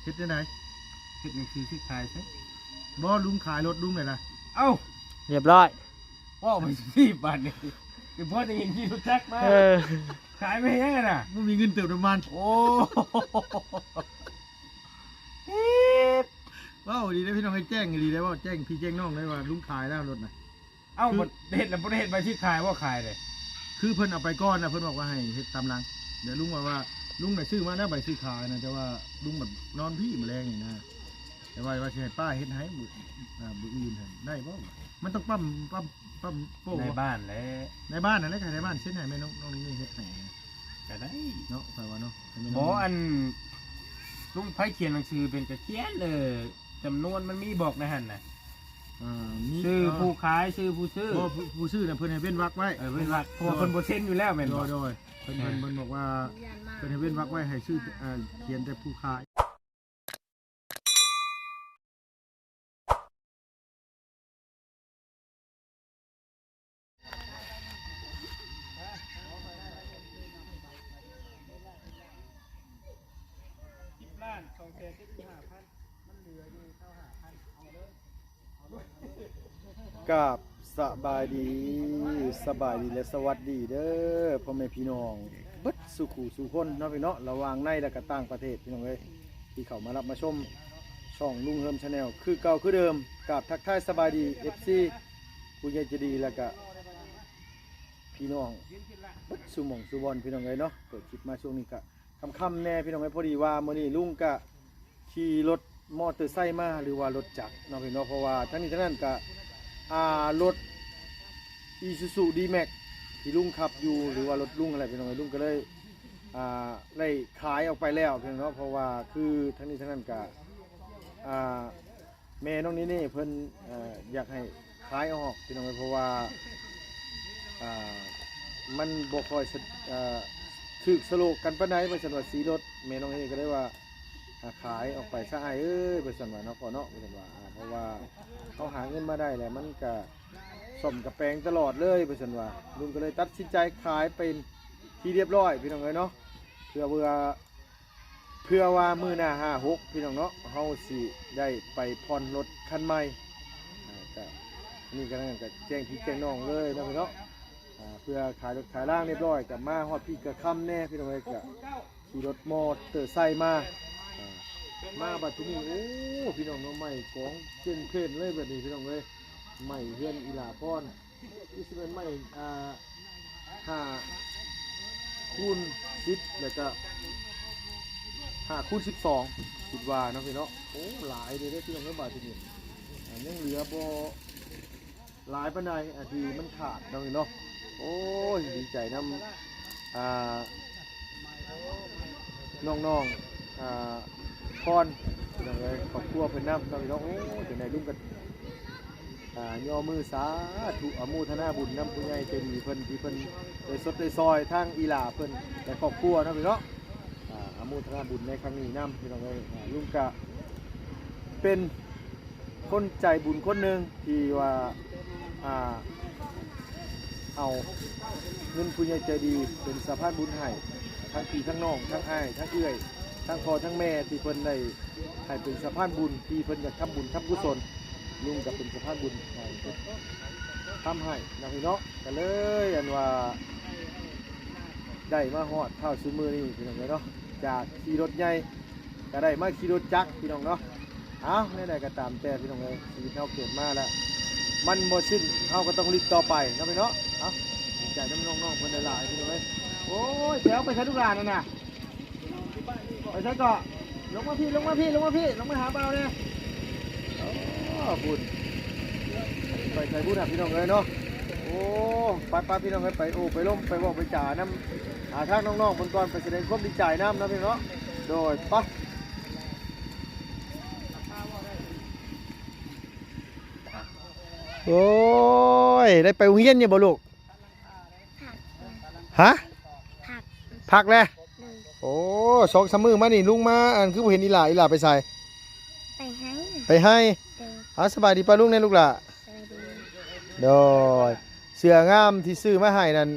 เฮ็ดได้ไหน เฮ็ดหนังสือที่ขายใช่ บ่ลุงขายรถลุงเลยนะ เอ้า เรียบร้อย ว่าไปสิบบาทนี่คือพ่อจะเห็นที่รู้จักมา เออ ขายไม่แห้งน่ะ บ่มีเงินเติมน้ำมัน โอ้ ว้าวดีได้พี่น้องให้แจ้งดีได้ว่าแจ้งพี่แจ้งน้องได้ว่าลุงขายแล้วรถน่ะ เอ้าบ่เฮ็ดแล้วบ่ได้เฮ็ดใบที่ขายว่าขายเลย คือเพิ่นเอาไปก้อนนะเพิ่นบอกว่าให้เฮ็ดตามหลังเดี๋ยวลุงว่าลุงน่ะซื้อมาแล้วใบซื้อขายนะแต่ว่าลุงแบบนอนพี่แมลงนี่นะแต่ว่าสิให้ป้าเฮ็ดให้บุอื่นให้ได้บ่มันต้องปั๊มโป้ ในบ้านแหละ ในบ้านนั่นแหละค่ะในบ้านเส้นให้แม่น้องนี่เฮ็ดให้นะ ก็ได้ เนาะค่อยว่าเนาะให้แม่ หม น้ อง อันลุงไผเขียนหนังสือเป็นกระเขียนเลยจำนวนมันมีบอกในหั่นน่ะ มี ชื่อผู้ขายชื่อผู้ซื้อ ผู้ซื้อน่ะเพิ่นให้เว้นวรรคไว้ เว้นวรรคเพราะว่าเพิ่นบ่เซ็นอยู่แล้วแม่น โด บ่ ยเพิ่นบอกว่าเพิ่นให้เว้นวรรคไว้ให้ชื่อเขียนแต่ผู้ขายกับสบายดีและสวัสดีเด้อพ่อแม่พี่น้องเบิดสุขุสุคนเนาะพี่เนาะระหว่างในและก็ต่างประเทศพี่น้องเอ้ยที่เข้ามารับมาชมช่องลุงเฮิมชาแนลคือเก่าคือเดิมกับทักทายสบายดี FC ผู้ใหญ่ใจดีแล้วก็พี่น้องเบิดสุหม่องสุบอลพี่น้องเอ้ยเนาะเปิดคลิปมาช่วงนี้ก็ค่ำๆแน่พี่น้องเอ้ยพอดีว่ามื้อนี้ลุงก็ขี่รถมอเตอร์ไซค์มาหรือว่ารถจักรเนาะพี่น้องเพราะว่าทั้งนี้ทั้งนั้นก็รถ Isuzu D-Max ที่ลุงขับอยู่หรือว่ารถลุงอะไรพี่น้องลุงก็เลยได้ขายออกไปแล้วเพียงเนาะเพราะว่าคือทั้งนี้ทั้งนั้นก็แม่น้องนี่เพิ่นอยากให้ขายออกพี่น้องเพราะว่ามันบ่ค่อยถึกสโลกกันปานใดไปซั่นว่าสีรถแม่น้องนี่ก็ได้ว่าขายออกไปซะอ้ายเอ้ยไปซั่นว่าเนาะพอเนาะไปซั่นว่าเพราะว่าเขาหาเงินมาได้แหละมันก็สมกับแปลงตลอดเลยไปสันว่าลุงก็เลยตัดสินใจขายเป็นที่เรียบร้อยพี่น้องเลยเนาะเพื่อว่ามือหน้า56พี่น้องเนาะเฮาสิได้ไปผ่อนรถคันใหม่ก็นี่ก็นั่นก็แจ้งพี่แจ้งน้องเลยนะพี่เนาะเพื่อขายรถขายล่างเรียบร้อยกับมาฮอดพี่กระค่ำแน่พี่น้องเลยก็ขี่รถมอเตอร์ไซค์มาบัดที่นี่โอ้พี่น้องเนาะใหม่ของเจนเพลนเลยแบบนี้พี่น้องเลยใหม่เฮือนอีหลาพรที่สิเป็นใหม่5x10แล้วก็5x12คิดว่าเนาะพี่เนาะโอ้หลายเลยที่น้องเนาะบาดที่นี่ยังเหลือบ่หลายปานใดที่มันขาดเนาะพี่เนาะโอ้ยดีใจนำน้องพรพี่น้องเอ้ยครอบครัวเพิ่นนำเนาะพี่เนาะโอ้จังได๋ลุงก็ย่อมือสาธุอโมทนาบุญนำผู้ใหญ่ใจดีเพิ่นที่เพิ่นได้สดได้ซอยทางอีหลาเพิ่นและครอบครัวเนาะพี่เนาะอโมทนาบุญในครั้งนี้นำพี่น้องเอ้ยลุงก็เป็นคนใจบุญคนหนึงที่ว่าเอาเงินผู้ใหญ่ใจดีเป็นสะพานบุญให้ทั้งพี่ทั้งน้องทั้งอ้ายทั้งเอื้อยทั้งพ่อทั้งแม่ที่เพิ่นได้ให้เป็นสะพานบุญที่เพิ่นอยากทำบุญทำกุศลลุงกับเป็นสะพานบุญทำให้นะพี่เนาะก็เลยอันว่าได้มาฮอดเท่าซื้อมือนี่พี่น้องเนาะจากขี่รถใหญ่ก็ได้มาขี่รถจักรพี่น้องเนาะเอาไหนๆก็ตามแต่พี่น้องเลยชีวิตเราเกิดมาแล้วมันบ่สิ้นเราก็ต้องรีบต่อไปนะพี่เนาะเอาใจน้ำน้องๆเพิ่นหลายๆพี่น้องเลยโอ้ยแถวไปใช้ทุกร้านนั่นน่ะไปใช้เกาะลงมาพี่ลงมาหาเบาเนี่ยบุญไปใส่บุญพี่น้องเลยเนาะโอ้ไปพี่น้องเลยไปโอ้ไปล้มไปบอกไปจ่าน้ำทางน้องๆบนก่อนไปแสดงความดีใจน้ำนะพี่เนาะโดยปะโอ้ยได้ไปโรงเรียนเนี่ยบ่ลูกฮะผักเลยโอ้2-3 มื้อมานี่ลุงมาอันคือบ่เห็นอีหล่าไปใส่ไปให้สบายดีป้าลุงเนี่ยลูกล่ะโดยเสื้องามที่ซื้อมาให้นั่น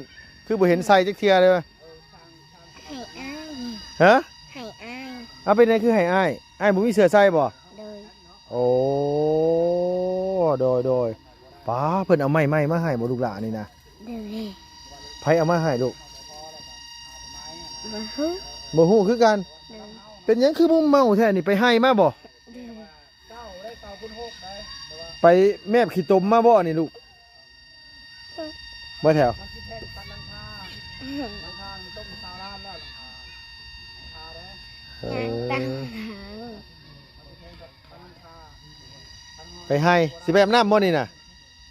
คือบ่เห็นใส่จักเที่ยเลยให้อ้ายฮะให้อ้ายเอาเป็นไงคือให้อ้าย อ้ายบ่มีเสื้อใส่บ่ โดย โอ้โดยป้าเพิ่นเอาไม้มาให้บ่ลูกหลานนี่นะ โดย ไผเอามาให้ลูก บ่ฮู้ บ่ฮู้คือกัน โดย เป็นหยังคือมุมเมาแท้นี่ไปให้มาบ่ โดย ไปแมบขี้ตมมาบ่นี่ลูกบ่แถว เอ ยังตั้ง อ หาง ไปให้สิไปอาบน้ำบ่นี่น่ะ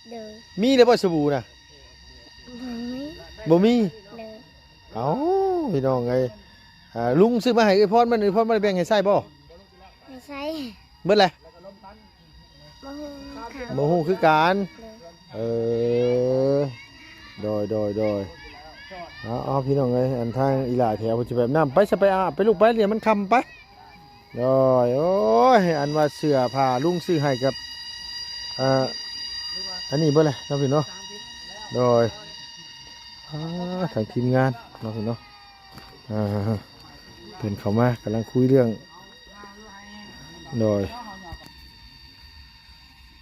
โดย มีหรือบ่สบู่น่ะ บ่มี บ่มี โดย เอ้าพี่น้องเอ้ยลุงซื้อมาให้เอ้ยพรมันเอ้ยพรบ่ได้แบ่งให้ใส่บ่ ไม่ใช่ เบิดแหละ บ่ฮู้ค่ะ บ่ฮู้คือกัน โดย เออโดยเอาพี่น้องเอ้ยอันทางอีหลาแถวเพิ่นสิแบบน้ำไปซะไปอาบไปลูกไปเดี๋ยวมันค่ำไปโอ้ยอันว่าเสื้อผ้าลุงซื้อให้กับอันนี้เบิดเลยเนาะพี่เนาะโดยทางทีมงานเนาะพี่เนาะเพิ่นเข้ามากำลังคุยเรื่องโดย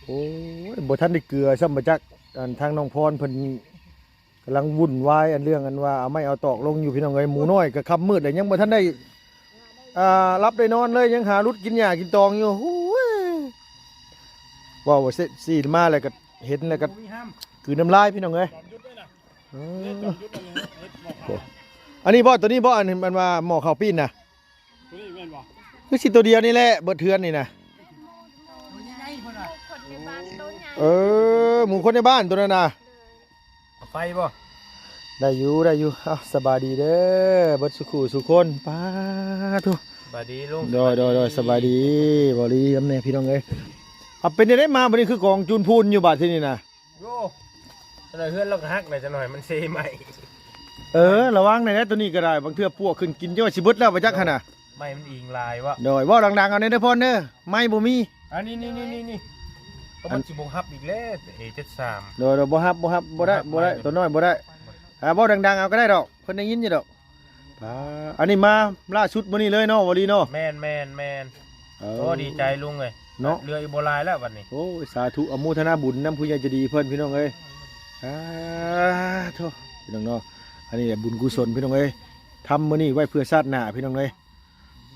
โอ้ยบ่ทันได้เกลือซ้ำบ่จักอันทางน้องพรเพิ่นกำลังวุ่นวายอันเรื่องอันว่าเอาไม่เอาตอกลงอยู่พี่น้องเอ้ยหมูน้อยก็ค่ำมืดเลยยังบ่ทันได้รับได้นอนเลยยังหารุดกินหญ้ากินตองอยู่โอ้ยว้าวเสร็จสีมาแล้วก็เห็นแล้วก็คือน้ำลายพี่น้องเอ้ยอันนี้บ่ตัวนี้บ่อันนี้มันว่าหม้อข้าวปิ้นน่ะคือสิตัวเดียวนี่แหละเบิดเทือนนี่น่ะหมูคนในบ้านตัวนั้นน่ะ ไฟบ่ ได้อยู่เอาสบายดีเด้อเบิดสุขุสุคนป้าทุ บาดีลุง โดยสบายดีบ่ดีอำแน่พี่น้องเอ้ยเอาเป็นได้มาบัดนี้คือกองจูนพูนอยู่บาดที่นี่น่ะ โย่จะหน่อยเพื่อนเราก็ฮักหน่อยจะหน่อยมันเซใหม่ ระวังหน่อยนะตัวนี้ก็ได้บางเทื่อพวกขึ้นกินเยอะสิเบิดแล้วบ่จักหั่นน่ะ ไม่มันอิงลายวะ โดยเว้าดังๆเอาเด้อพ่อเด้อไม้บ่มี อันนี้ก็มันสิบงฮับอีกแล้วA73 โดยบ่ฮับบ่ได้ตัวน้อยบ่ได้เว้าดังๆเอาก็ได้ดอกเพิ่นได้ยินอยู่ดอกอันนี้มาล่าสุดมื้อนี้เลยเนาะบ่ดีเนาะ แมนโอ้ดีใจลุงเลย เนาะ เรืออีโบลายแล้ววันนี้ โอ้ยสาธุอนุโมทนาบุญนำผู้ใหญ่ใจะดีเพิ่นพี่น้องเอ้ยโธ่พี่น้องเนาะอันนี้แหละบุญกุศลพี่น้องเอ้ยทำมื้อนี้ไว้เพื่อชาติหน้าพี่น้องเอ้ย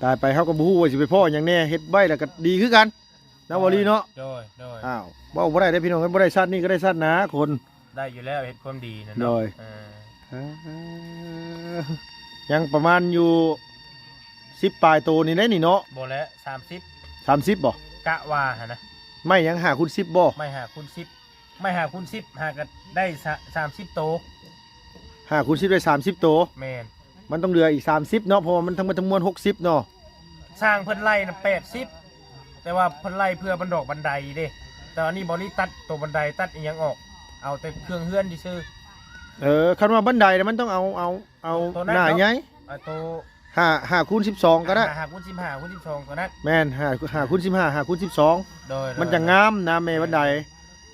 ตายไปเฮาก็บ่ฮู้ว่าสิไปพ้อหยังแน่เฮ็ดไว้แล้วก็ดีคือกันนะบ่ลีเนาะ โดย อ้าวเว้าบ่ได้เด้อพี่น้องเอ้ยบ่ได้ชาตินี้ก็ได้ชาติหน้าคน ได้อยู่แล้วเฮ็ดความดีนะ โด เนาะ ย ยังประมาณอยู่10ปลายโตนี่ได้นี่เนาะ โบแล้ว30 30บ่ กะว่าหะนะ ไม่ยังหาคุณ10บ่ ไม่หาคูณ10ไม่หาคูณ10หาก็ได้30โต หาคุณ10ได้30โต แมน มันต้องเหลืออีก30เนาะเพราะว่ามันทั้งหมดทั้งมวล60เนาะ สร้างเพิ่นไล่นะ80แต่ว่าเพิ่นไล่เพื่อบันดอกบันไดเด้แต่อันนี้บ่ได้ตัดตัวบันไดตัดอีหยังออกเอาแต่เครื่องเฮือนซื่อ คันว่าบันไดเนี่ยมันต้องเอา ตัวนั้น หน้า เนาะ ใหญ่ ตัว หาคูณ12ก็ได้ หาคูณ15คูณ12ก็ได้ แม่นหาคูณ15หาคูณ โดย 12มันจะงามนะแม่บันได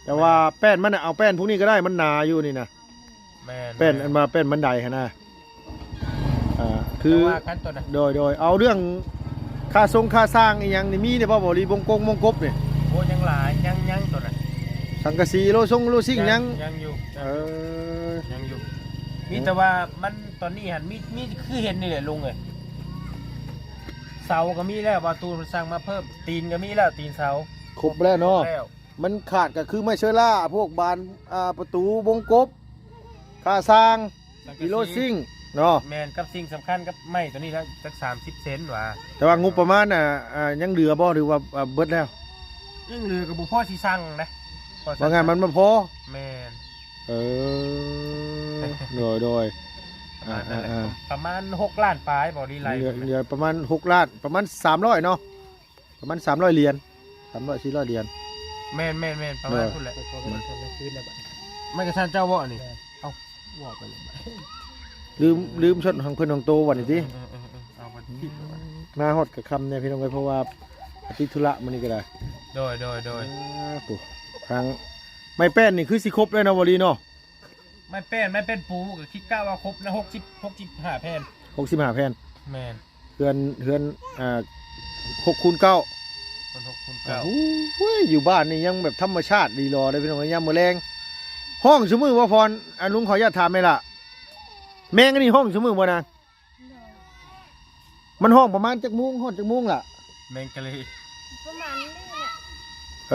แต่ว่าแป้นมันน่ะเอาแป้นพวกนี้ก็ได้มันหนาอยู่นี่นะ แม่น แป้นอันมาแป้นบันไดหั่นนะคือ แต่ว่าขั้นต้นน่ะ โดยเอาเรื่องค่าทรงค่าสร้างอีหยังนี่มีได้บ่บ่รีวงกบนี่ โอ้ยังหลายยังตัวน่ะ สังกะสีโลซิ่งยัง ยังอยู่ เออ ยังอยู่มีแต่ว่ามันตอนนี้หันมีคือเห็นนี่แหละลุงเอ้ยเสาก็มีแล้วประตูมันสร้างมาเพิ่มตีนก็มีแล้วตีนเสา ครบแล้วเนาะ แล้ว มันขาดก็คือไม่เชอร่าพวกบานประตูวงกบค่าสร้างกิโลซิ่งเนาะ แมนกับสิ่งสำคัญกับไม้ตัวนี้แล้วจัก30 เซนว่ะ แต่ว่างบประมาณยังเหลือบ่หรือว่าเบิดแล้ว ยังเหลือกับบุพ่อสีสั่งนะพ่อสั่ ว่างานมันบ่พอ แมน โดย ประมาณ6 ล้านปลายบอดีไลท์ เหลือประมาณ6ล้านประมาณ300เนาะประมาณ300เหรียญ300 400เหรียญ แมนประมาณคุณแหละไม่กระชันเจ้าวะนี่เอาวะไปเลย ลืมชดของเพิ่นของโตวันนี้ติ เอาไปที่ มาฮอดกับคำเนี่ยพี่น้องเอ้ยเพราะว่าอาทิตย์ธุระมื้อนี้ก็ได้ โดย ปุ๊ครั้งไม่แป้นนี่คือสิครบเลยเนาะบ่ลีเนาะ ไม่เป็นปูกับคิดก้าว่าครบนะ65 แผ่น 65แผ่น แมน เฮือน 6คูณ9 มัน6คูณ9 โอ้ยอยู่บ้านนี่ยังแบบธรรมชาติดีรอได้พี่น้องยามมื้อแรงห้องซุมื้อว่าพรอันลุงขออนุญาตถามไหมล่ะแมงอันนี้ห้องซุมื้อบ่นางมันห้องประมาณจักโมงฮอดจักโมงล่ะ แมงกะลี ประมาณนี้แหละ เอ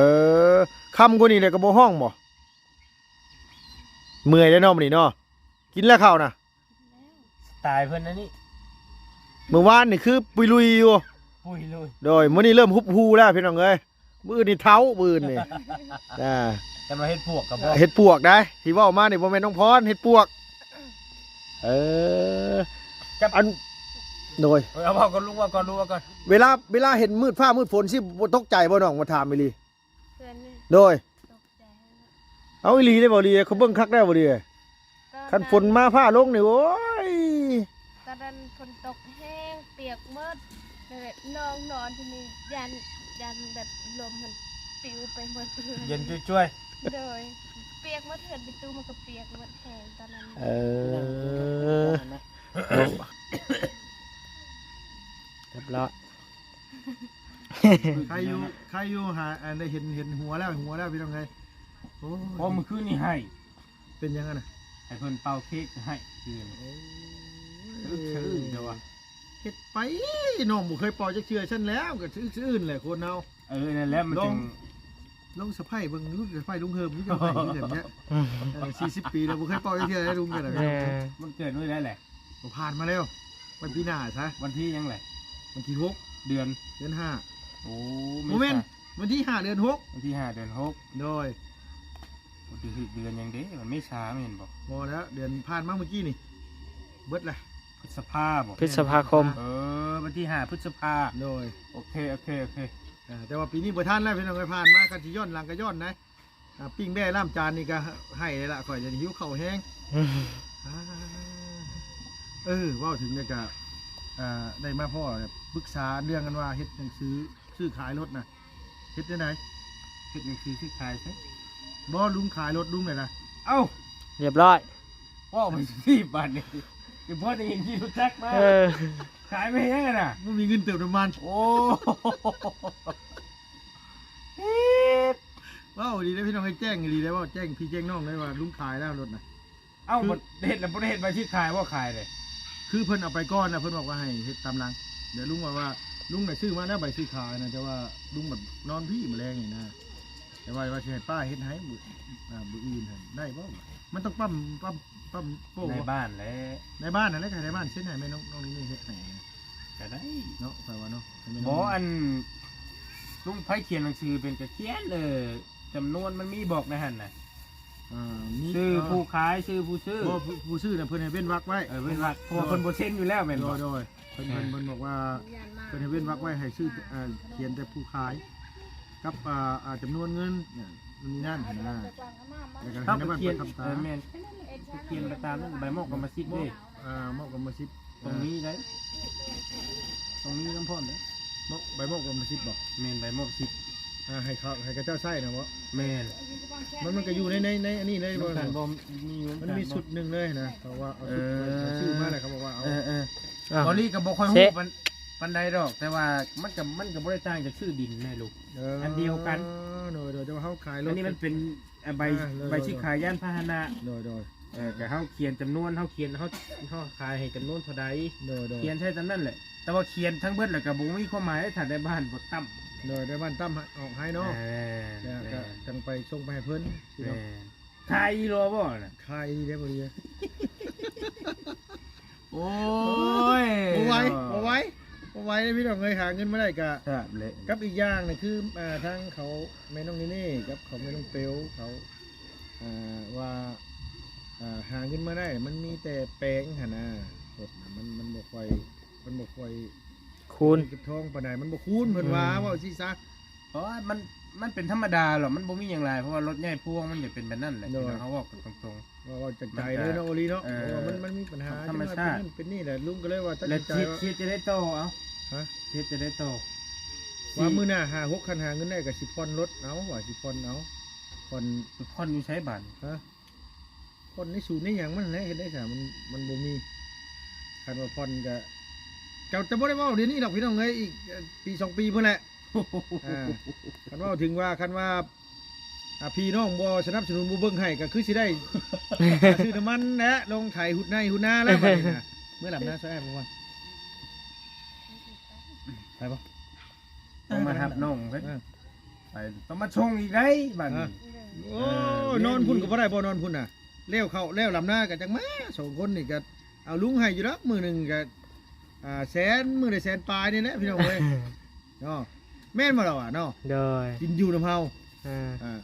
อค่ำกว่านี้เลยก็บ่ห้องบ่เมื่อยแล้วเนาะมื้อนี้เนาะกินแล้วข้าวน่ะ ตายเพิ่นนะนี่ เมื่อวานนี่คือปุยลุยอยู่ ปุยเลย โดยมื้อนี้เริ่มฮุบฮูแล้วพี่น้องเอ้ยมื้อนี้เท้ามื้อนี่ อ่า จะมาเฮ็ดพวกกับบ่ เฮ็ดปวกได้ที่เว้ามานี่บ่แม่นน้องพรเฮ็ดปวกเอออันโดย เอาบอกก่อนลุงว่าก่อนรู้ว่าก่อน เวลาเห็นมืดฟ้ามืดฝนสิบ่ตกใจบ่น้องมาถามอีหลี เพื่อนนี่ โดย ตกใจ เอาอีหลีได้บ่ดีเขาเบิ่งคักได้บ่ดีคันฝนมาฟ้าลงนี่โอ้ย ตอนนั้นฝนตกแห้งเปียกหมดเลยนอนนอนที่นี่ยันแบบลมมันปิวไปหมดเพื่อน เย็นช่วย โดยเปียกหมดเถื่อนไปตู้มันก็เปียกหมดแห้งตอนนั้น เออเรียบร้อยใครอยู่หาได้เห็นหัวแล้วพี่น้องไงโอ้ ๆเพราะมื้อคืนนี่ให้ เป็นยังไงน่ะ ให้เพิ่นเป่าเค้กให้คืนชื่อเดี๋ยวว่า เฮ็ดไปน้องบ่เคยปล่อยจักเทื่อฉันแล้วก็ชื่ออื่นแหละคนเอา นั่นแหละมันจึง ลงสะไพ่เบิ่งลูกสะไพ่ลุงเฮิมนี่จังไงนี่แบบเนี้ย40 ปีแล้วบ่เคยปล่อยจักเทื่อได้ลุงกันน่ะ มันเกิดด้วยแล้วแหละ บ่ผ่านมาแล้ววันปีหน้าซะ วันที่ยังแหละ วันที่6 เดือน เดือนห้า โอ้ โมเมนต์วันที่5เดือน6 วันที่5เดือน6 โดย วันที่6เดือนยังเด้มันไม่ช้าไม่เห็นบ่ พอแล้วเดือนผ่านมาเมื่อกี้นี่เบิดเลย พฤษภาบ่ พฤษภาคม วันที่5พฤษภา โดย โอเค แต่ว่าปีนี้บ่ทันแล้วพี่น้องเอ้ยผ่านมากันสิย้อนหลังก็ย้อนนะปิ้งแบ่ล่ามจานนี่ก็ให้เลยละข่อยจะหิวข้าวแห้งอ่าเว้าถึงเนี่ยก็ได้มาพ่อเนี่ยปรึกษาเรื่องกันว่าเฮ็ดหนังสือซื้อขายรถนะเฮ็ดได้ไหน เฮ็ดหนังสือชื่อขายใช่ บ่ลุงขายรถลุงเลยนะ เอ้า เรียบร้อย ว่าไปที่บ้านนี่เดี๋ยวพ่อได้ยินที่รู้จักมา เออ ขายไม่ยังไงน่ะ บ่มีเงินเติมน้ำมัน โอ้ ว้าวดีได้พี่น้องให้แจ้งดีได้ว่าแจ้งพี่แจ้งน้องได้ว่าลุงขายแล้วรถนะ เอ้ามันเฮ็ดแล้วบ่ได้เฮ็ดมาชื่อขายว่าขายเลย คือเพิ่นเอาไปก้อนนะเพิ่นบอกว่าให้เฮ็ดตามหลังเดี๋ยวลุงบอกว่าลุงน่ะซื้อมาแล้วใบซื้อขายนะแต่ว่าลุงแบบนอนพี่มาแรงนี่นะแต่ว่าสิให้ป้าเฮ็ดให้บุอื่นหั่นได้บ่มันต้องปั๊มโป้ ใน บ่ บ้านแหล้ว ในบ้านนั่นแหละค่ะในบ้านเส้นให้แม่น้องนี่เฮ็ดให้ ก็ได้ เนาะแปลว่าเนาะให้แม่ บ่ น้อง อันลุงไผเขียนหนังสือเป็นกระเขียนจำนวนมันมีบอกในหั่นน่ะ มี ชื่อผู้ขายชื่อผู้ซื้อ บ่ผู้ซื้อน่ะเพิ่นให้เว้นวรรคไว้ เว้นวรรคเพราะว่าเพิ่นบ่เซ็นอยู่แล้วแม่นบ่ โดยเพิ่นบอกว่า เพิ่นให้เว้นวรรคไว้ให้ชื่อเขียนแต่ผู้ขายกับจำนวนเงินเนี่ยมันมีนั่นนะแล้วก็ ครับ ให้ในบ้าน เขียน เปิดคำตา แม่นเขียนไปตามนั้นใบมอกกรรมสิทธิ์เด้ มอบกรรมสิทธิ์ ตรงนี้ได้ตรงนี้น้ำพ่นเด้ ใบมอบกรรมสิทธิ์บอก แม่นใบมอกสิทธิ์ ให้เขาให้กระเจ้าไส้นะวะ แม่น มันก็อยู่ในอันนี้เลย น้ำ บ่ ตาลบ่มีอยู่ มันมีสุดหนึ่งเลยนะเพราะว่าเอาสุดเอาชื่อมาเลยเขาบอกว่าเอา อ้าว บอลี่ก็บ่ค่อยฮู้ปานใดดอก แต่ว่ามันก็บ่ได้ต่างจากชื่อดินแม่ลูก อันเดียวกัน โดยจะว่าเขาขายรถ อันนี้มันเป็นใบ เลย ใบชื่อขายย่านพาหนะ โดย ก็เฮาเขียนจำนวนเฮาเขียนเฮาขายให้จำนวนเท่าใด โดย เขียนใช่ตามนั้นแหละ แต่ว่าเขียนทั้งเบิดแล้วก็บ่มีความหมายถ้าได้บ้านบ่ต่ำ โดยได้บ้านตั้มออกให้เนาะแล้วก็จังไปส่งไปให้เพิ่นพี่น้อง ขายอีโลบ่น่ะ ขายดีได้บ่ดี โอ้ย บ่ไหวพี่น้องเลยหาเงินมาได้กะ ครับเละ กับอีกอย่างนี่คือทางเขาแม่น้องนี่กับเขาแม่น้องเปียวเขาว่าหาเงินมาได้มันมีแต่แปลงหั่นน่ะสดน่ะมันบ่ค่อย คูณ เก็บทองปานใดมันบ่คูณเพิ่นว่าเว้าสิซะ เพราะว่ามันเป็นธรรมดาหรอกมันบ่มีอย่างไรเพราะว่ารถใหญ่พ่วงมันจะเป็นแบบนั้นแหละที่เขาบอกกันตรง ว่าจากใจเลยเนาะโอลีเนาะ เออ เพราะว่ามันมีปัญหา ธรรมชาติ เป็นนี่แหละลุงก็เลยว่าตั้ ๆ ง แล้ว ใจ ชีดจะได้โตเอา ฮะ ชีดจะได้โต ว่ามื้อหน้า5-6คันหาเงินได้ก็สิผ่อนรถเอาว่าสิผ่อนเอาผ่อน พ่อนอยู่ใช้บัตร ฮะผ่อนในศูนย์ในหยังมันแหละเฮ็ดได้ซะมันบ่มีคันว่าผ่อนก็ เจ้าจะบ่ได้เว้าเดี๋ยวนี้ดอกพี่น้องเอ้ยอีกปี2ปีพุ่นแหละคันเว้าถึงว่าคันว่าพี่น้องบ่สนับสนุนบ่เบิ่งให้ก็คือสิได้ ซื้อน้ำมันและลงไถหุดในหุดนาแล้วบัดนี้นะเมื่อหลับนะซะแอบบ่ว่าไปบ่ ต้องมาทับน้องเพิ่นไปต้องมาชงอีกได้บัดนี้ โอ้นอนพุ่นก็บ่ได้บ่นอนพุ่นน่ะแล้วเข้าแล้วลำหน้าก็จังมา2คนนี่ก็เอาลุงให้อยู่ดอกมื้อหนึงก็แสนมื้อได้แสนปลายนี่แหละพี่น้องเอ้ยเนาะแม่นบ่ล่ะวะเนาะ โดย กินอยู่นำเฮา อ่า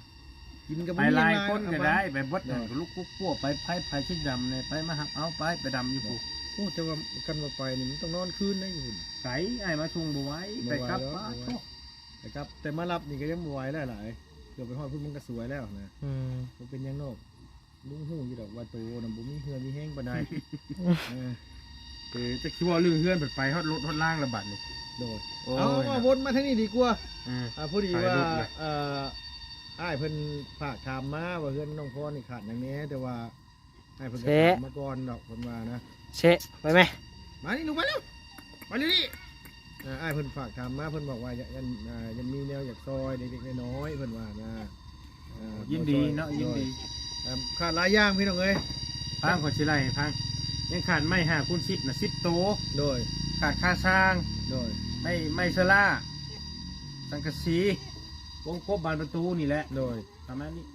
กินกับ ไปหลายคนก็ได้ไปบดหนึ่งลูกปุ๊บพวกไปไผชิ้นดำเนี่ยไปมาหักเอาไปดำอยู่ปุ๊บ โอ้แต่ว่ากันว่าไปนี่มันต้องนอนคืนได้อยู่พุ่น ไก่ไอ้มาชงบ่ไหว้ไปกลับบ้าน นะครับแต่มารับนี่ก็ยังบ่ไหวแล้วหลายเดี๋ยวไปฮอดพุ่นมันก็สวยแล้วนะ อืม บ่เป็นหยังนอกลุงฮู้อยู่ดอกว่าโตน่ะบ่มีเหือมีแห้งปานใดจะคิดว่าเรื่องเฮือนไปฮอดรถฮอดล่างระบาดนี่ โดยเอาวนมาทางนี้ดีกว่า อืม พอดีว่า ถ่ายรูปเลย อ้ายเพิ่นฝากถามมาว่าเฮือนน้องพรนี่ขาดหยังแหน่แต่ว่าอ้ายเพิ่นก็ถามมาก่อนดอกเพิ่นว่านะ เชะไปไหม มานี่ลูกมาเร็วมาเร็วนี่อ้ายเพิ่นฝากถามมาเพิ่นบอกว่ายังมีแนวอยากซอยเด็กๆน้อยๆเพิ่นว่านะ ยินดีเนาะยินดี ขาดหลายอย่างพี่น้องเอ้ย พังขอสิไล่พังยังขาดไม่5คูณ10น่ะ10โต โดย ขาดค่าสร้าง โดย ไม่เซล่าสังกะสีวงกบบานประตูนี่แหละ โดย ประมาณนี้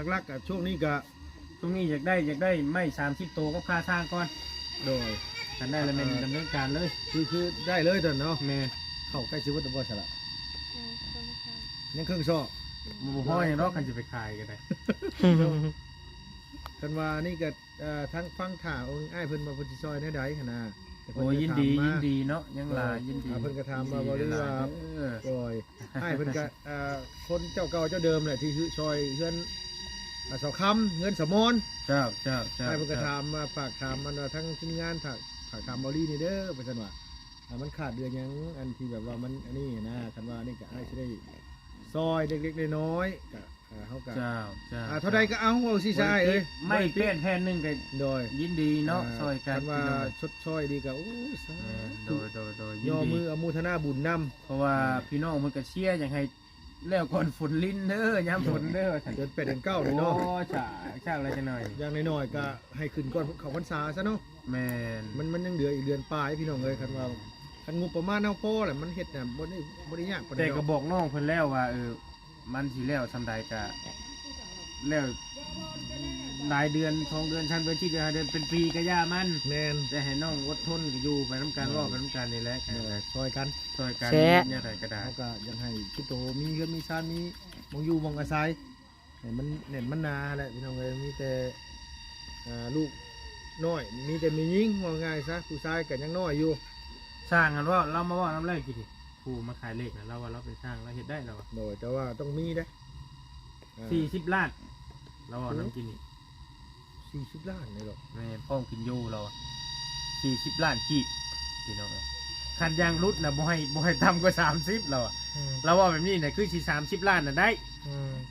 หลักๆกับช่วงนี้ก็ ตรงนี้อยากได้ไม่30โตกับค่าสร้างก่อน โดย กันได้แล้วแม่นดำเนินการเลย คือได้เลยตอนเนาะ แม่ เข้าใกล้สิวัดบ่ฉละ คนค่ะ ยังเครื่องซอก บ่พออย่างเนาะกันจะไปขายกันได้ กันว่านี่ก็ทั้งฟังถ่าองค์อ้ายเพิ่นมาเพิ่นสิซอยแน่ใดหั่นน่ะแต่เพิ่ โอ้ ก็ ยิน ถาม ดี มา ยินดีเนาะยังหลายยินดี เพิ่นก็ถามมาบ่ได้ว่า เออ ซอยอ้ายเพิ่นก็คนเจ้าเก่าเจ้าเดิมแหละที่ซอยเฮือนเสาค้ำเฮือนสมอน เจ้า อ้ายเพิ่นก็ถามมาฝากถามมันว่าทั้งทีมงานฝากถามบอลี่นี่เด้อว่าซั่นว่ามันขาดเดือนหยังอันที่แบบว่ามันอันนี้นะคันว่านี่ก็อ้ายสิได้ซอยเล็กๆน้อยๆก็เฮาก็ เจ้า เท่าใดก็เอาเอาสิซายเอ้ย ไม่เปลี่ยนแผ่นหนึงก็ โดย ยินดีเนาะซอยกัน ว่าชดช่อยดีก็โอ้สา โด ธุ ยยิ ย่ น อ ดี มืออนุโมทนาบุญน เพราะว่าพี่น้องมันก็เชียร์อย่างให้แล้วก่อนฝนลิ้นเด้อยามฝนเด้อ ำเดือน8เดือน9เลย โอ้ เนาะ ช่างอะไรจะหน่อย อย่างน้อยๆก็ให้ขึ้นก่อนเขาพรรษาซะเนาะ แม่น มันยังเหลืออีกเดือนปลายพี่น้องเอ้ยคันว่าคันงบประมาณเฮาพอแหละมันเฮ็ดน่ะบ่ได้ยากปานใด แต่ ด ก็ อก บอกน้องเพิ่นแล้วว่ามันสิแล้วซำใดก็แล้วหลายเดือน2เดือน3เดือน4เดือน5เดือนเป็นปีก็ย่ามัน แม่น จะให้น้องอดทนอยู่ไปน้ำกันรอไปน้ำกันนี่แหละ ซอยกัน ช่วยกันเนี่ยไรก็ได้ เฮาก็ยังให้พี่โตมีเงินมีชานมีมองอยู่มองอาศัยให้มันแน่นมันหนาแหละพี่น้องเอ้ยมีแต่ลูกน้อยมีแต่มีหญิงว่าง่ายซะผู้ชายก็ยังน้อยอยู่ สร้างกันว่าเรามาว่าน้ำแรกกี่ทีผู้มาขายเลขนะเราว่าเราเป็นช่างเราเห็นได้เรา โดยแต่ว่าต้องมีเด้40 ล้านเราว่าน้ำกินนี่ 40ล้านเลยหรอก แม่พ่อกินยูเรา40 ล้านกี่พี่น้องคันยางรุดนะบ่ให้ต่ำกว่า30เราอะเราว่าแบบนี้นะคือสิ30 ล้านน่ะได้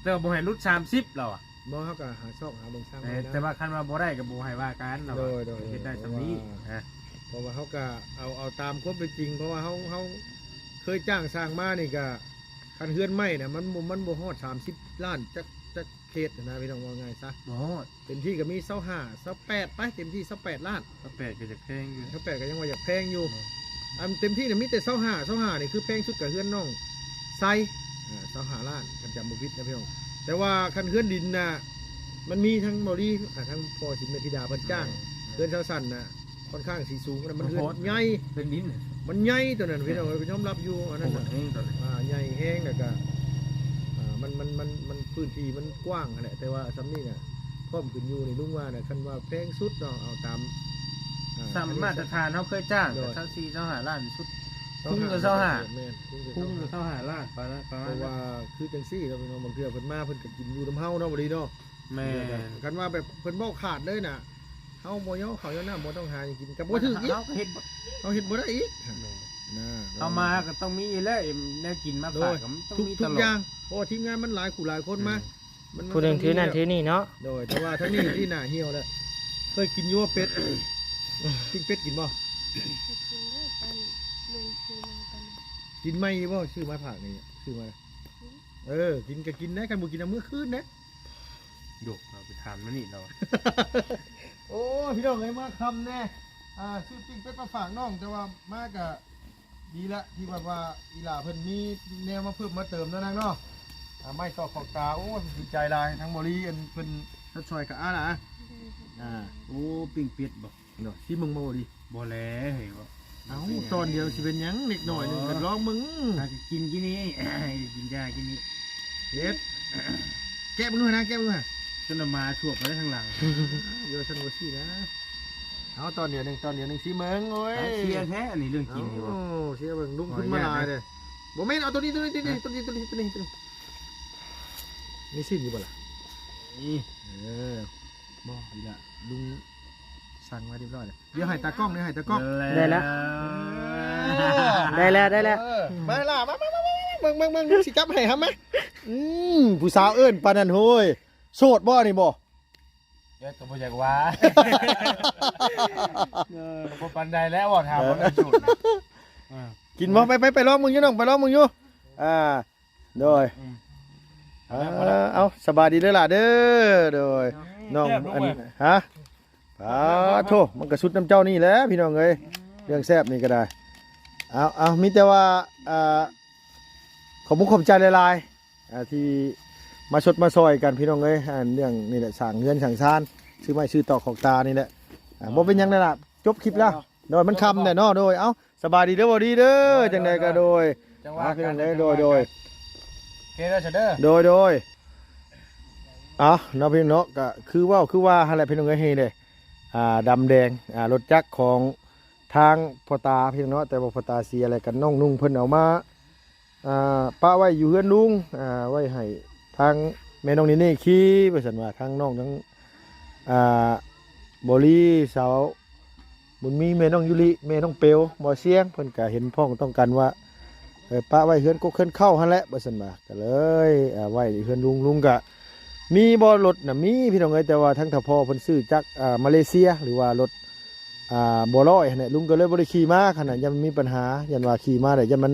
แต่ว่าบ่ให้รุด30เราอะ บ่เฮาก็หาช่องหาเบิ่งสร้าง แต่ว่าคันว่าบ่ได้ก็บ่ให้ว่ากันเราเห็นได้สำนี้ฮะ เพราะว่าเฮาก็เอาตามความเป็นจริงเพราะว่าเฮาเคยจ้างสร้างมานี่ก็คันเฮือนไม้น่ะมันบ่ฮอด30ล้านจักเขตนะพี่น้องว่าง่ายซะ บ่ เต็มที่ก็มี25 28ไปเต็มที่28ล้าน ก็แปดก็จะแพงอยู่ 28ก็ยังว่าอยากแพงอยู่อันเต็มที่น่ะมีแต่25นี่คือแพงสุดกับเฮือนน้องไซ25ล้านคันจำบ่ผิดนะพี่น้องแต่ว่าคันเฮือนดินน่ะมันมีทั้งบริทั้งพ่อสินเมธิดาเพิ่นจ้างเฮือนชาวสันน่ะค่อนข้างสีสูงนะมันเฮือนใหญ่ เป็นดิน มันใหญ่ตัวนั้นพี่น้องเอ้ยยอมรับอยู่อันนั้น โอ้ น่ะ แห้งตอนนี้ ใหญ่แห้งแล้วก็มันพื้นที่มันกว้างนั่นแหละแต่ว่าซ้ำนี่น่ะพร้อมขึ้นอยู่นี่ลุงว่าน่ะคันว่าแพงสุดเนาะเอาตาม สามมาตรฐานเขาเคยจ้างแต่ทั้ง4เจ้าหาล้านชุด คุ้มกับเจ้าหา แม่นคุ้มกับ คุ้ม เจ้าหา เท่าหาล้านประมาณ เพราะว่าคือจังซี่เราพี่น้องบางเทื่อเพิ่นมาเพิ่นก็กินอยู่น้ำเฮาเนาะบ่ดีเนาะ แม่ กันว่าแบบเพิ่นบ่ขาดเลยน่ะเฮาบ่ย่อเขาย่อหน้าบ่ต้องหาหยังกินก็บ่ถึกอีก เขาก็เฮ็ด เฮาเฮ็ดบ่ได้อีกนะ เอามาก็ต้องมีแล้วแนวกินมาฝากก็ต้อง ทุก มีต ทุก ล อ อย่าง เพราะว่าทีมงานมันหลายคู่หลายคนมามัน ผู้หนึ่งถือนั่นถือนี่เนาะ โดยแต่ว่าทั้งนี้ที่หน้าเหี่ยวแล้วเคยกินอยู่ว่าเป็ดปิ้งเป็ดกินบ่ ไปกิน กินไหมบ่ชื่อไม้ผักนี่ชื่อมากินก็กินนะกันบ่กินเอามื้อคืนนะ โยกเราไปถามมันนี่เรา โอ้พี่น้องเอ้ยมาคำแน่ชื่อปิ้งเป็ดมาฝากน้องแต่ว่ามากะดีละที่ว่าอีหล่าเพิ่นมีแนวมาเพิ่มมาเติมแล้วนางเนาะไม่ต่อของตาโอ้ดีใจหลายทั้งบริอันเพิ่นทัดซอยกับนะโอ้ปิ้งเป็ดบ่ เนาะที่มึงมาบ่ดี บ่แล้วเฮ้ยบ่ เอ้าตอนเดียวสิเป็นหยังเล็กหน่อยหนึงกันลองมึง ถ้าจะกินกินนี้ กินยากินนี้ เฮ็ดแก้มึงด้วยนะแก้มึงด้วย จนเอามาชวบไปได้ทางหลัง โยชันโวซี่นะเอาตอนเดียวหนึงสิเมืองโอ้ย เสียแท้อันนี้เรื่องกินนี่บ่ โอ้เสียเบิ่งลุงขึ้นมาลายเลยบ่แม่นเอาตัวนี้มีสิ้นอยู่บ่ล่ะ นี่ บ่ดีละลุงสั่งมาเรียบร้อยเลยเดี๋ยวให้ตากล้องให้ตากล้อง ได้แล้ว ได้แล้ว มาล่ะมามึงสิจับให้ครับมั้ยผู้สาวเอิ้นปานนั้นโหยโสดบ่นี่บ่ เดี๋ยวก็บ่อยากว่าบ่ปานใดแล้วบ่ถามว่าได้สุดนะ กินบ่ไปลองมึงอยู่น้องไปลองมึงอยู่โดยเอาสบายดีเด้อล่ะเด้อโดยน้องอันฮะโธ่มันก็สุดน้ำเจ้านี่แหละพี่น้องเอ้ยเรื่องแซ่บนี่ก็ได้เอามีแต่ว่าขอบคุณขอบใจหลายๆที่มาชดมาซอยกันพี่น้องเอ้ยเรื่องนี่แหละสั่งเงินสั่งซานซื้อไม้ซื้อตอกของตานี่แหละบ่เป็นหยังนั่นล่ะจบคลิปแล้วโดยมันคำเนี่ยเนาะโดยเอาสบายดีเด้อบ่ดีเด้อจังใดก็โดยพี่น้องเอ้ยโดย โอเคแล้วเด้อ เนาะพี่น้องก็คือว่าอะไรพี่น้องเอ้ยให้เลยดำแดงรถจักรของทางพ่อตาพี่น้องเนาะแต่ว่าพ่อตาเสียอะไรกันน้องนุ่งเพิ่นเอามาป้าไว้อยู่เฮือนลุงไว้ให้ทางแม่น้องนี่ขี่ไปสั่นว่าทางน้องทั้งบรีสาวบุญมีแม่น้องยุลิแม่น้องเปียวบ่เสียงเพิ่นก็เห็นพ้องต้องกันว่าป้าไว้เฮือนก็เคลื่อนเข้าหั่นแหละบ่ซั่นว่าก็เลยไว้เฮือนลุงก็มีบ่รถน่ะมีพี่น้องเอ้ยแต่ว่าทั้งถ้าพ่อเพิ่นซื้อจากมาเลเซียหรือว่ารถบ่ร้อยหั่นแหละลุงก็เลยบ่ได้ขี่มาขนาดยังมีปัญหายันว่าขี่มาได้ยันมัน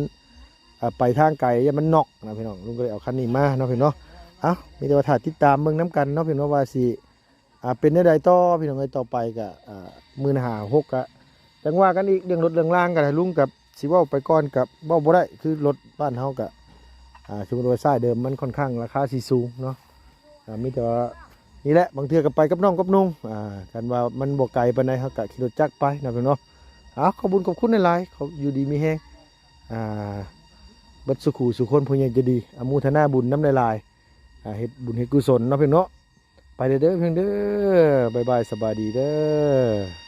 ไปทางไกลยันมันนอกนะพี่น้องลุงก็เลยเอาคันนี้มาเนาะพี่น้องมีแต่ว่าถ้าติดตามเบิ่งนํกันเนาะพี่น้องว่าสิเป็นได้ใดต่อพี่น้องเอ้ยต่อไปก็15,600ก็จังว่ากันอีกเรื่องรถเรื่องล่างก็ให้ลุงกับสิเว้าไปก่อนกับเว้าบ่ได้คือรถบ้านเฮาก็สมมุติว่าสายเดิมมันค่อนข้างราคาสิสูงเนาะมีแต่ว่านี่แหละบางเทื่อก็ไปกับน้องกับนุ่งกันว่ามันบ่ไกลปานใดเฮาก็ขี่รถจักรไปนะพี่น้องขอบคุณหลายๆเขาอยู่ดีมีแฮงเบิดสุขุสุคนผู้ใหญ่จะดีอนุโมทนาบุญน้ำหลายๆเฮ็ดบุญเฮ็ดกุศลเนาะพี่น้องไปเด้อเพียงเด้อบ๊ายบายสบายดีเด้อ